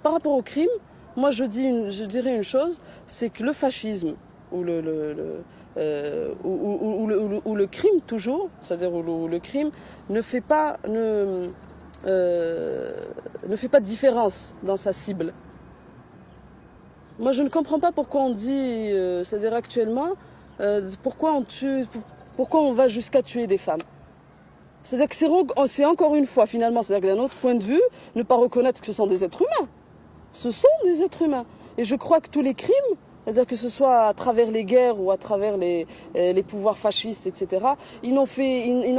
par rapport au crime, moi je dirais une chose, c'est que le fascisme ou le crime toujours, c'est-à-dire où le crime ne fait pas de différence dans sa cible. Moi je ne comprends pas pourquoi on dit, c'est-à-dire actuellement, pourquoi on va jusqu'à tuer des femmes. C'est-à-dire que c'est encore une fois finalement, c'est-à-dire que d'un autre point de vue, ne pas reconnaître que ce sont des êtres humains. Ce sont des êtres humains. Et je crois que tous les crimes, c'est-à-dire que ce soit à travers les guerres ou à travers les pouvoirs fascistes, etc., ils n'ont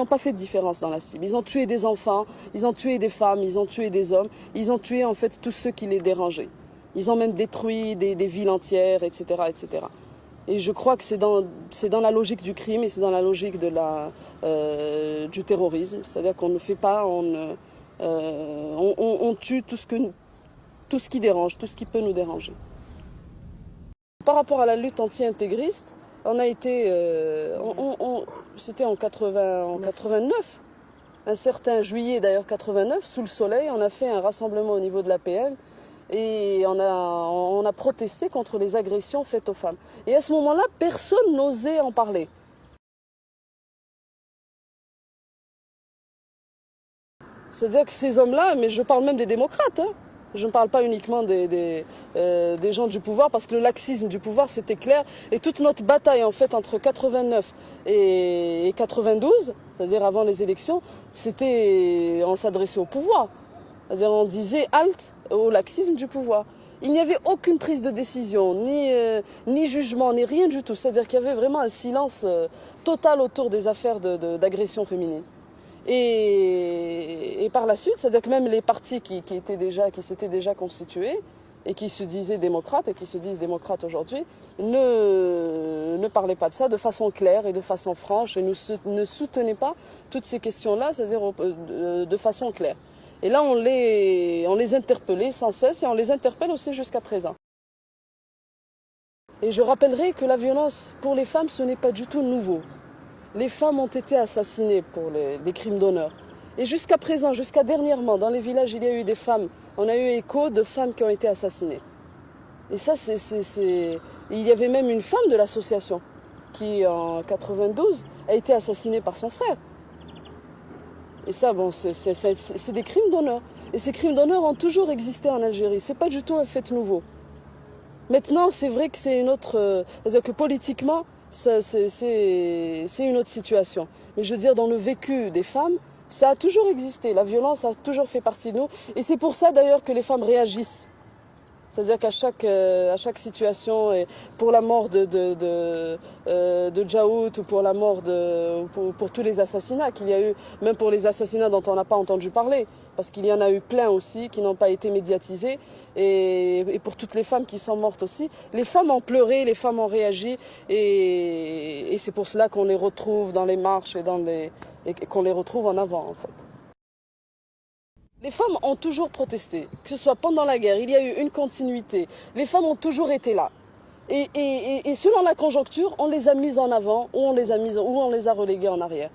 pas fait de différence dans la cible. Ils ont tué des enfants, ils ont tué des femmes, ils ont tué des hommes, ils ont tué en fait tous ceux qui les dérangeaient. Ils ont même détruit des villes entières, etc., etc. Et je crois que c'est dans la logique du crime et c'est dans la logique du terrorisme. C'est-à-dire qu'on ne fait pas, on tue tout ce qui dérange, tout ce qui peut nous déranger. Par rapport à la lutte anti-intégriste, on a été, c'était en 89, un certain juillet d'ailleurs 89, sous le soleil, on a fait un rassemblement au niveau de l'APN et on a protesté contre les agressions faites aux femmes. Et à ce moment-là, personne n'osait en parler. C'est-à-dire que ces hommes-là, mais je parle même des démocrates, hein. Je ne parle pas uniquement des gens du pouvoir, parce que le laxisme du pouvoir, c'était clair. Et toute notre bataille, en fait, entre 89 et 92, c'est-à-dire avant les élections, on s'adressait au pouvoir. C'est-à-dire on disait halte au laxisme du pouvoir. Il n'y avait aucune prise de décision, ni jugement, ni rien du tout. C'est-à-dire qu'il y avait vraiment un silence total autour des affaires d'agression féminine. Et par la suite, c'est-à-dire que même les partis qui s'étaient déjà constitués et qui se disaient démocrates et qui se disent démocrates aujourd'hui ne parlaient pas de ça de façon claire et de façon franche et ne soutenaient pas toutes ces questions-là, c'est-à-dire de façon claire. Et là, on les interpellait sans cesse et on les interpelle aussi jusqu'à présent. Et je rappellerai que la violence pour les femmes, ce n'est pas du tout nouveau. Les femmes ont été assassinées pour des crimes d'honneur. Et jusqu'à présent, jusqu'à dernièrement, dans les villages, il y a eu des femmes, on a eu écho de femmes qui ont été assassinées. Et ça, il y avait même une femme de l'association qui, en 92, a été assassinée par son frère. Et ça, bon, c'est des crimes d'honneur. Et ces crimes d'honneur ont toujours existé en Algérie. C'est pas du tout un fait nouveau. Maintenant, c'est vrai que c'est une autre... c'est-à-dire que politiquement, c'est une autre situation. Mais je veux dire, dans le vécu des femmes, ça a toujours existé. La violence a toujours fait partie de nous. Et c'est pour ça d'ailleurs que les femmes réagissent. C'est-à-dire qu'à chaque situation, et pour la mort de Djaout ou pour la mort pour tous les assassinats qu'il y a eu, même pour les assassinats dont on n'a pas entendu parler, parce qu'il y en a eu plein aussi qui n'ont pas été médiatisés, et pour toutes les femmes qui sont mortes aussi, les femmes ont pleuré, les femmes ont réagi, et c'est pour cela qu'on les retrouve dans les marches et qu'on les retrouve en avant en fait. Les femmes ont toujours protesté, que ce soit pendant la guerre, il y a eu une continuité. Les femmes ont toujours été là. Et selon la conjoncture, on les a mises en avant ou on les a reléguées en arrière.